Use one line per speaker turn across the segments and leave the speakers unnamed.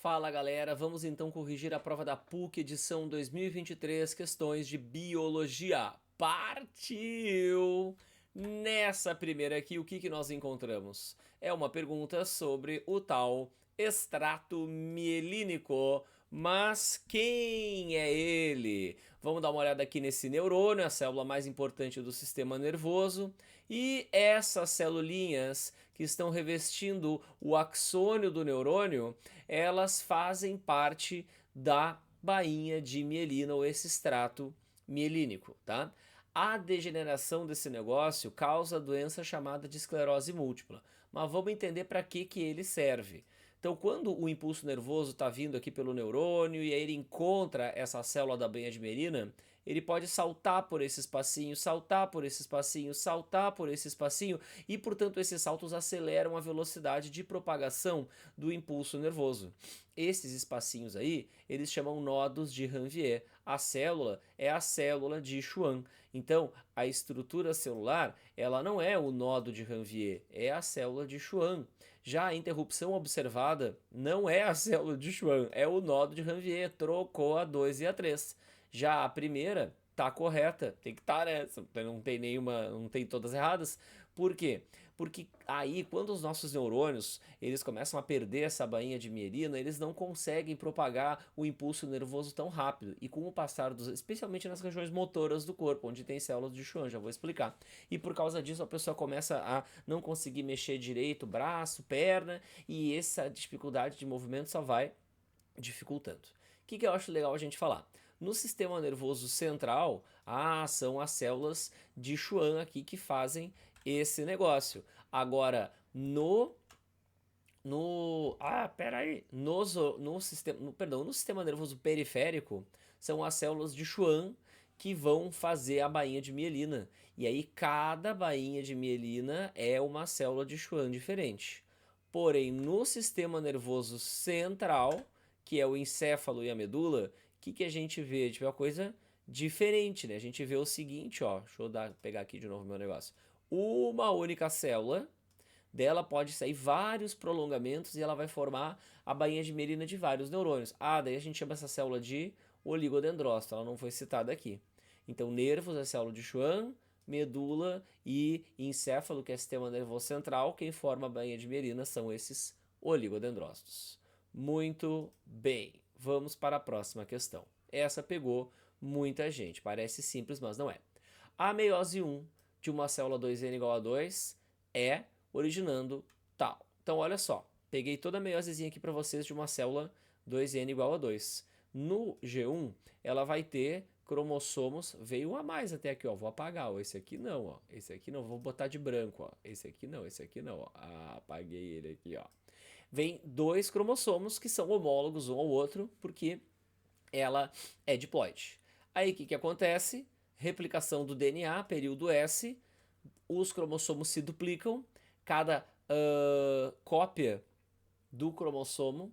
Fala galera, vamos então corrigir a prova da PUC edição 2023, questões de biologia. Partiu! Nessa primeira aqui, o que nós encontramos? É uma pergunta sobre o tal extrato mielínico. Mas quem é ele? Vamos dar uma olhada aqui nesse neurônio, a célula mais importante do sistema nervoso. E essas celulinhas que estão revestindo o axônio do neurônio, elas fazem parte da bainha de mielina ou esse extrato mielínico, tá? A degeneração desse negócio causa a doença chamada de esclerose múltipla, mas vamos entender para que ele serve. Então, quando o impulso nervoso está vindo aqui pelo neurônio e aí ele encontra essa célula da bainha de mielina, ele pode saltar por esse espacinho, saltar por esse espacinho, saltar por esse espacinho e, portanto, esses saltos aceleram a velocidade de propagação do impulso nervoso. Esses espacinhos aí, eles chamam nodos de Ranvier. A célula é a célula de Schwann. Então, a estrutura celular, ela não é o nodo de Ranvier, é a célula de Schwann. Já a interrupção observada não é a célula de Schwann, é o nodo de Ranvier, trocou a 2 e a 3. Já a primeira tá correta, tem que estar, né? Não tem nenhuma, não tem todas erradas. Por quê? Porque aí, quando os nossos neurônios, eles começam a perder essa bainha de mielina, eles não conseguem propagar o impulso nervoso tão rápido. E com o passar dos, especialmente nas regiões motoras do corpo, onde tem células de Schwann, já vou explicar. E por causa disso, a pessoa começa a não conseguir mexer direito, braço, perna, e essa dificuldade de movimento só vai dificultando. O que eu acho legal a gente falar? No sistema nervoso central, são as células de Schwann aqui que fazem esse negócio. Agora, peraí. No sistema nervoso periférico, são as células de Schwann que vão fazer a bainha de mielina. E aí, cada bainha de mielina é uma célula de Schwann diferente. Porém, no sistema nervoso central, que é o encéfalo e a medula, o que a gente vê? A gente vê uma coisa diferente, né? A gente vê o seguinte, ó. Deixa eu pegar aqui de novo meu negócio. Uma única célula, dela pode sair vários prolongamentos e ela vai formar a bainha de mielina de vários neurônios. Daí a gente chama essa célula de oligodendrócito, ela não foi citada aqui. Então, nervos é célula de Schwann, medula e encéfalo, que é sistema nervoso central, quem forma a bainha de mielina são esses oligodendrócitos. Muito bem, vamos para a próxima questão. Essa pegou muita gente, parece simples, mas não é. A meiose 1 de uma célula 2N igual a 2 é originando tal. Então, olha só, peguei toda a meiosezinha aqui para vocês de uma célula 2N igual a 2. No G1, ela vai ter cromossomos, veio um a mais até aqui, ó, vou apagar, ó, esse aqui não, ó, esse aqui não, vou botar de branco, ó, esse aqui não, ó, apaguei ele aqui, ó. Vem dois cromossomos que são homólogos um ao outro, porque ela é diploide. Aí o que acontece? Replicação do DNA, período S, os cromossomos se duplicam, cada cópia do cromossomo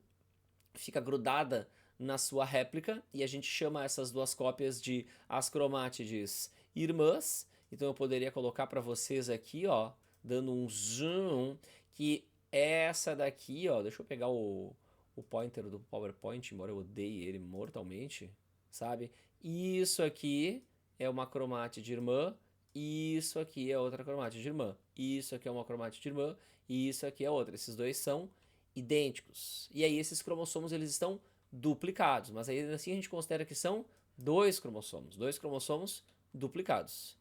fica grudada na sua réplica e a gente chama essas duas cópias de as cromátides irmãs. Então eu poderia colocar para vocês aqui, ó, dando um zoom, que essa daqui, ó, deixa eu pegar o pointer do PowerPoint, embora eu odeie ele mortalmente, sabe? Isso aqui é uma cromátide irmã, isso aqui é outra cromátide irmã, isso aqui é uma cromátide irmã e isso aqui é outra. Esses dois são idênticos. E aí esses cromossomos eles estão duplicados, mas aí assim a gente considera que são dois cromossomos duplicados.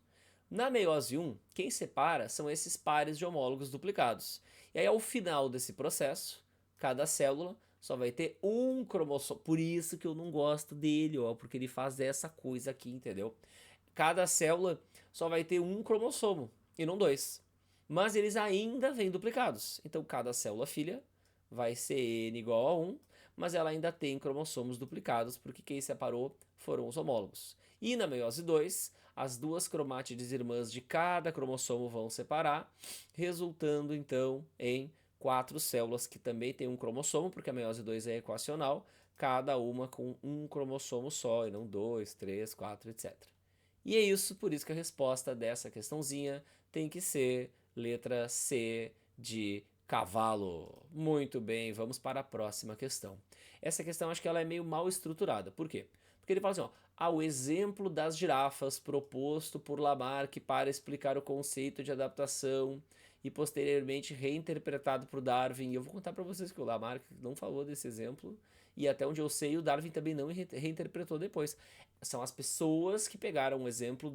Na meiose 1, quem separa são esses pares de homólogos duplicados. E aí ao final desse processo, cada célula só vai ter um cromossomo. Por isso que eu não gosto dele, ó, porque ele faz essa coisa aqui, entendeu? Cada célula só vai ter um cromossomo e não dois. Mas eles ainda vêm duplicados. Então cada célula filha vai ser N igual a 1, mas ela ainda tem cromossomos duplicados, porque quem separou foram os homólogos. E na meiose 2, as duas cromátides irmãs de cada cromossomo vão separar, resultando então em 4 células que também têm um cromossomo, porque a meiose 2 é equacional, cada uma com um cromossomo só, e não 2, 3, 4, etc. E é isso, por isso que a resposta dessa questãozinha tem que ser letra C de Cavalo. Muito bem, vamos para a próxima questão. Essa questão acho que ela é meio mal estruturada. Por quê? Porque ele fala assim, ó, o exemplo das girafas proposto por Lamarck para explicar o conceito de adaptação e posteriormente reinterpretado por Darwin. E eu vou contar para vocês que o Lamarck não falou desse exemplo e até onde eu sei o Darwin também não reinterpretou depois. São as pessoas que pegaram o exemplo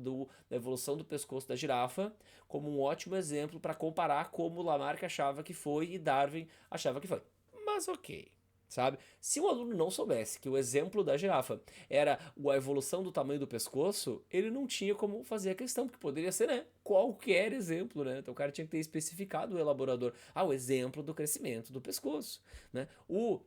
da evolução do pescoço da girafa como um ótimo exemplo para comparar como Lamarck achava que foi e Darwin achava que foi. Mas ok, sabe? Se o aluno não soubesse que o exemplo da girafa era a evolução do tamanho do pescoço, ele não tinha como fazer a questão, porque poderia ser, né, qualquer exemplo, né? Então o cara tinha que ter especificado o elaborador, o exemplo do crescimento do pescoço, né? O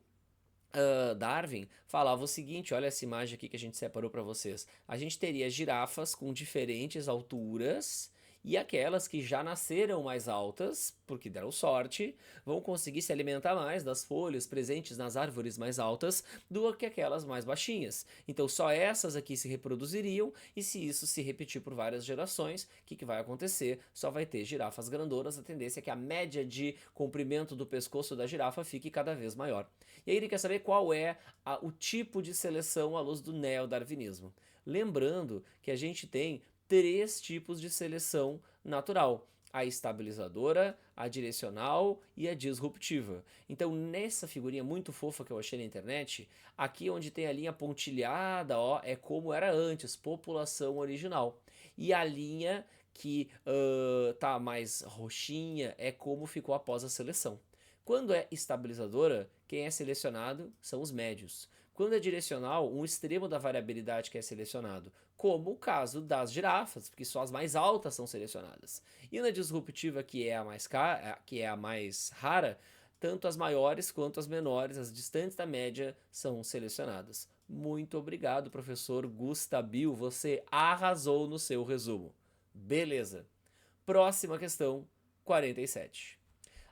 Darwin falava o seguinte, olha essa imagem aqui que a gente separou para vocês. A gente teria girafas com diferentes alturas e aquelas que já nasceram mais altas, porque deram sorte, vão conseguir se alimentar mais das folhas presentes nas árvores mais altas do que aquelas mais baixinhas. Então só essas aqui se reproduziriam e se isso se repetir por várias gerações, o que vai acontecer? Só vai ter girafas grandonas, a tendência é que a média de comprimento do pescoço da girafa fique cada vez maior. E aí ele quer saber qual é o tipo de seleção à luz do neodarwinismo. Lembrando que a gente tem 3 tipos de seleção natural: a estabilizadora, a direcional e a disruptiva. Então, nessa figurinha muito fofa que eu achei na internet, aqui onde tem a linha pontilhada, ó, é como era antes, população original. E a linha que tá mais roxinha é como ficou após a seleção. Quando é estabilizadora, quem é selecionado são os médios. Quando é direcional, um extremo da variabilidade que é selecionado, como o caso das girafas, porque só as mais altas são selecionadas. E na disruptiva, que é a mais rara, tanto as maiores quanto as menores, as distantes da média, são selecionadas. Muito obrigado, professor Gustabil, você arrasou no seu resumo. Beleza. Próxima questão, 47.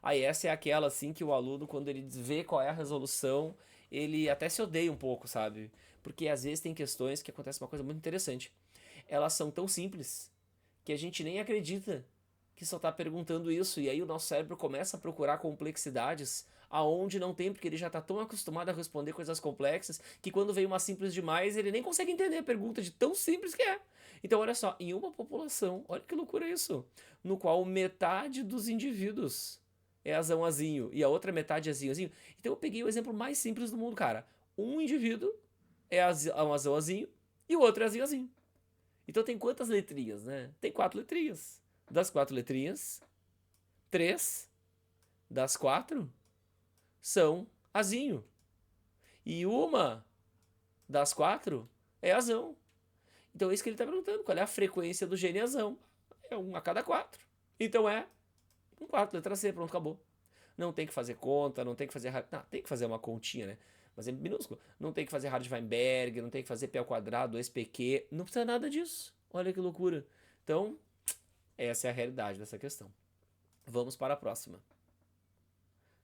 Aí essa é aquela assim que o aluno, quando ele vê qual é a resolução, ele até se odeia um pouco, sabe? Porque às vezes tem questões que acontece uma coisa muito interessante. Elas são tão simples que a gente nem acredita que só está perguntando isso, e aí o nosso cérebro começa a procurar complexidades aonde não tem, porque ele já está tão acostumado a responder coisas complexas que quando vem uma simples demais, ele nem consegue entender a pergunta de tão simples que é. Então olha só, em uma população, olha que loucura isso, no qual metade dos indivíduos é azão-azinho e a outra metade é azinho-azinho. Então eu peguei o exemplo mais simples do mundo, cara. Um indivíduo é um azão-azinho e o outro é azinho-azinho. Então tem quantas letrinhas, né? Tem 4 letrinhas. Das 4 letrinhas, 3 das 4 são azinho. E uma das 4 é azão. Então é isso que ele está perguntando. Qual é a frequência do gene azão? É 1 a cada 4. Então é um quarto, letra C, pronto, acabou. Não tem que fazer conta, não tem que fazer... Não, tem que fazer uma continha, né? Mas é minúsculo. Não tem que fazer Hardy-Weinberg, não tem que fazer P ao quadrado, 2PQ, não precisa nada disso. Olha que loucura. Então, essa é a realidade dessa questão. Vamos para a próxima.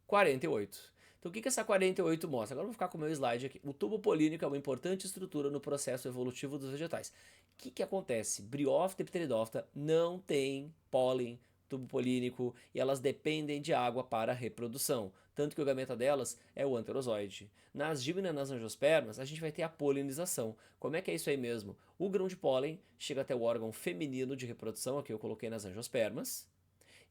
48. Então o que essa 48 mostra? Agora eu vou ficar com o meu slide aqui. O tubo polínico é uma importante estrutura no processo evolutivo dos vegetais. O que acontece? Briófita e Pteridófita não tem pólen, tubo polínico, e elas dependem de água para a reprodução. Tanto que o gameta delas é o anterozoide. Nas gímenas e nas angiospermas, a gente vai ter a polinização. Como é que é isso aí mesmo? O grão de pólen chega até o órgão feminino de reprodução, aqui eu coloquei nas angiospermas,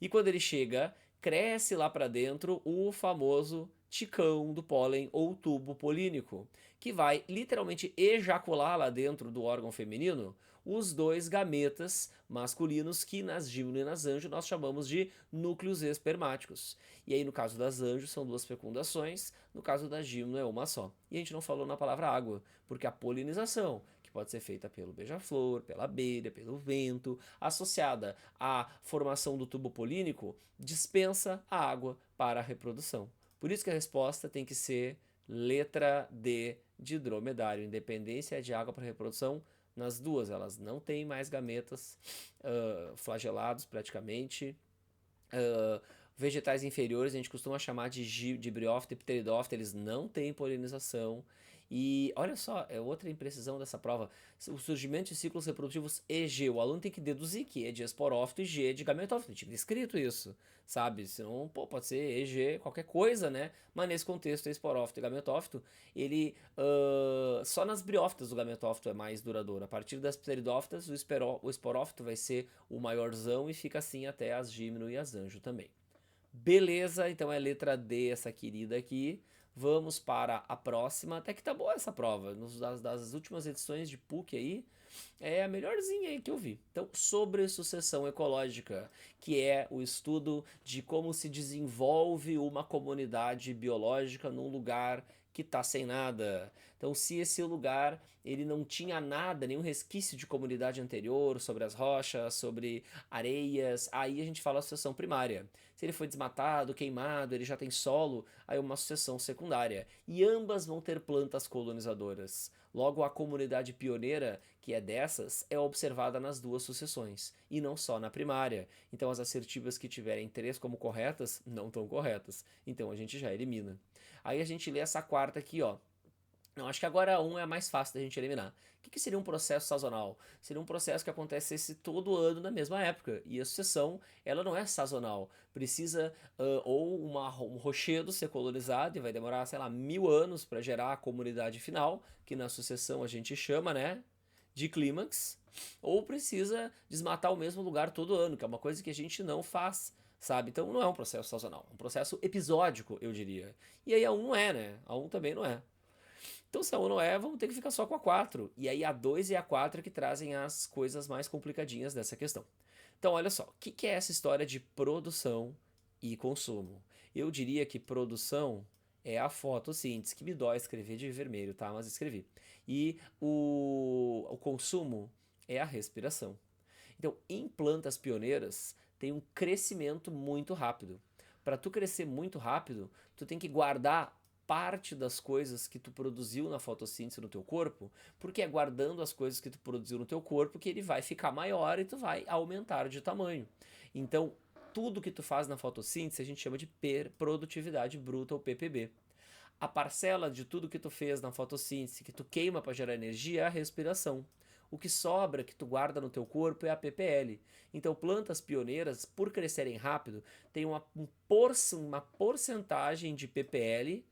e quando ele chega, cresce lá para dentro o famoso ticão do pólen ou tubo polínico, que vai literalmente ejacular lá dentro do órgão feminino os 2 gametas masculinos que nas gímeno e nas anjo nós chamamos de núcleos espermáticos. E aí no caso das anjos são 2 fecundações, no caso da gímeno é uma só. E a gente não falou na palavra água, porque a polinização, que pode ser feita pelo beija-flor, pela abelha, pelo vento, associada à formação do tubo polínico, dispensa a água para a reprodução. Por isso que a resposta tem que ser letra D de dromedário. Independência de água para reprodução nas duas. Elas não têm mais gametas flagelados praticamente. Vegetais inferiores a gente costuma chamar de briófita e pteridófita, eles não têm polinização. E olha só, é outra imprecisão dessa prova. O surgimento de ciclos reprodutivos EG. O aluno tem que deduzir que E de esporófito e G de gametófito. Tinha que ter escrito isso, sabe? Senão, pô, pode ser EG, qualquer coisa, né? Mas nesse contexto, esporófito e gametófito, ele só nas briófitas o gametófito é mais duradouro. A partir das pteridófitas, o esporófito vai ser o maiorzão e fica assim até as gímeno e as anjo também. Beleza, então é letra D essa querida aqui. Vamos para a próxima. Até que tá boa essa prova. Das últimas edições de PUC aí, é a melhorzinha aí que eu vi. Então, sobre sucessão ecológica, que é o estudo de como se desenvolve uma comunidade biológica num lugar que tá sem nada. Então, se esse lugar ele não tinha nada, nenhum resquício de comunidade anterior sobre as rochas, sobre areias, aí a gente fala sucessão primária. Se ele foi desmatado, queimado, ele já tem solo, aí é uma sucessão secundária. E ambas vão ter plantas colonizadoras. Logo, a comunidade pioneira, que é dessas, é observada nas duas sucessões, e não só na primária. Então, as assertivas que tiverem 3 como corretas, não estão corretas. Então, a gente já elimina. Aí a gente lê essa quarta aqui, ó. Não, acho que agora a 1 é a mais fácil da gente eliminar. O que seria um processo sazonal? Seria um processo que acontecesse todo ano na mesma época. E a sucessão, ela não é sazonal. Precisa ou um rochedo ser colonizado e vai demorar, sei lá, 1000 anos para gerar a comunidade final, que na sucessão a gente chama, né, de clímax. Ou precisa desmatar o mesmo lugar todo ano, que é uma coisa que a gente não faz, sabe? Então não é um processo sazonal, é um processo episódico, eu diria. E aí a 1 não é, né? A 1 também não é. Então, se a 1 não é, vamos ter que ficar só com a 4. E aí a 2 e a 4 que trazem as coisas mais complicadinhas dessa questão. Então, olha só, o que é essa história de produção e consumo? Eu diria que produção é a fotossíntese, que me dói escrever de vermelho, tá? Mas escrevi. E o consumo é a respiração. Então, em plantas pioneiras, tem um crescimento muito rápido. Para tu crescer muito rápido, tu tem que guardar parte das coisas que tu produziu na fotossíntese no teu corpo, porque é guardando as coisas que tu produziu no teu corpo que ele vai ficar maior e tu vai aumentar de tamanho. Então, tudo que tu faz na fotossíntese a gente chama de produtividade bruta ou PPB. A parcela de tudo que tu fez na fotossíntese, que tu queima para gerar energia, é a respiração. O que sobra, que tu guarda no teu corpo, é a PPL. Então, plantas pioneiras, por crescerem rápido, têm uma porcentagem de PPL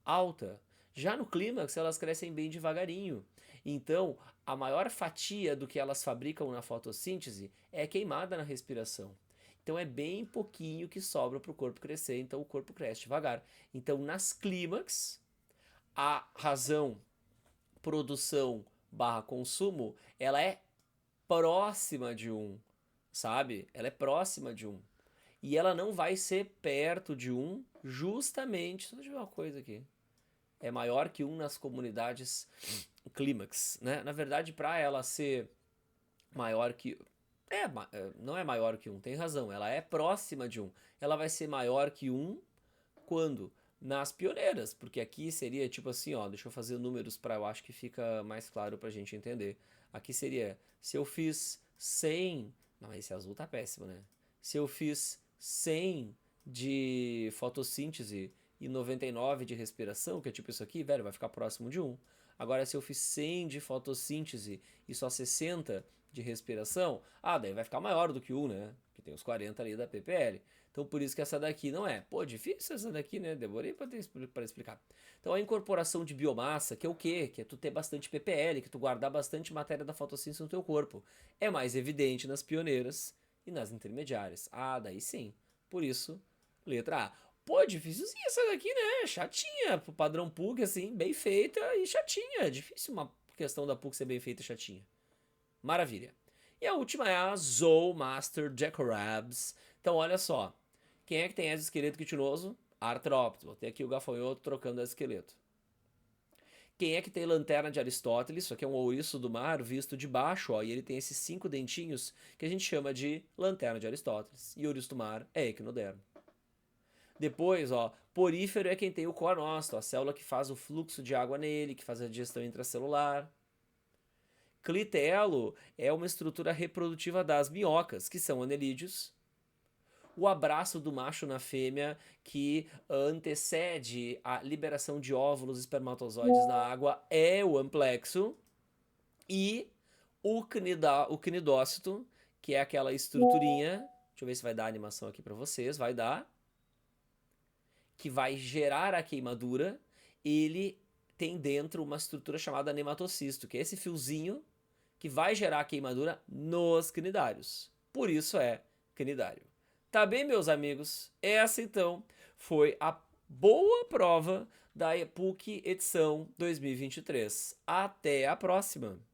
alta. Já no clímax, elas crescem bem devagarinho. Então, a maior fatia do que elas fabricam na fotossíntese é queimada na respiração. Então, é bem pouquinho que sobra para o corpo crescer, então o corpo cresce devagar. Então, nas clímax, a razão produção barra consumo, ela é próxima de 1, sabe? Ela é próxima de 1. E ela não vai ser perto de 1 justamente, deixa eu ver uma coisa aqui, é maior que 1 nas comunidades clímax, né? Na verdade, para ela ser maior que... não é maior que 1, tem razão, ela é próxima de 1. Ela vai ser maior que 1 quando? Nas pioneiras, porque aqui seria tipo assim, ó, deixa eu fazer números para eu acho que fica mais claro pra gente entender. Aqui seria, se eu fiz 100, não, esse azul tá péssimo, né? Se eu fiz 100 de fotossíntese e 99 de respiração, que é tipo isso aqui, velho, vai ficar próximo de 1. Agora, se eu fiz 100 de fotossíntese e só 60 de respiração, daí vai ficar maior do que 1, né? Que tem os 40 ali da PPL. Então, por isso que essa daqui não é. Pô, difícil essa daqui, né? Demorei para explicar. Então, a incorporação de biomassa, que é o quê? Que é tu ter bastante PPL, que tu guardar bastante matéria da fotossíntese no teu corpo. É mais evidente nas pioneiras e nas intermediárias. Daí sim. Por isso, letra A. Pô, difícilzinha essa daqui, né? Chatinha. Pro padrão PUC, assim, bem feita e chatinha. É difícil uma questão da PUC ser bem feita e chatinha. Maravilha. E a última é a Zoomaster Decorabs. Então, olha só. Quem é que tem exoesqueleto quitinoso? Artrópodes. Vou ter aqui o gafanhoto trocando exoesqueleto. Quem é que tem lanterna de Aristóteles? Isso aqui é um ouriço do mar visto de baixo, ó, e ele tem esses 5 dentinhos que a gente chama de lanterna de Aristóteles. E ouriço do mar é equinodermo. Depois, ó, porífero é quem tem o coanócito, a célula que faz o fluxo de água nele, que faz a digestão intracelular. Clitelo é uma estrutura reprodutiva das minhocas, que são anelídeos. o abraço do macho na fêmea que antecede a liberação de óvulos e espermatozoides na água é o amplexo. E o cnidócito, que é aquela estruturinha, deixa eu ver se vai dar a animação aqui para vocês, vai dar, que vai gerar a queimadura, ele tem dentro uma estrutura chamada nematocisto, que é esse fiozinho que vai gerar a queimadura nos cnidários. Por isso é cnidário. Tá bem, meus amigos? Essa, então, foi a boa prova da PUC edição 2023. Até a próxima!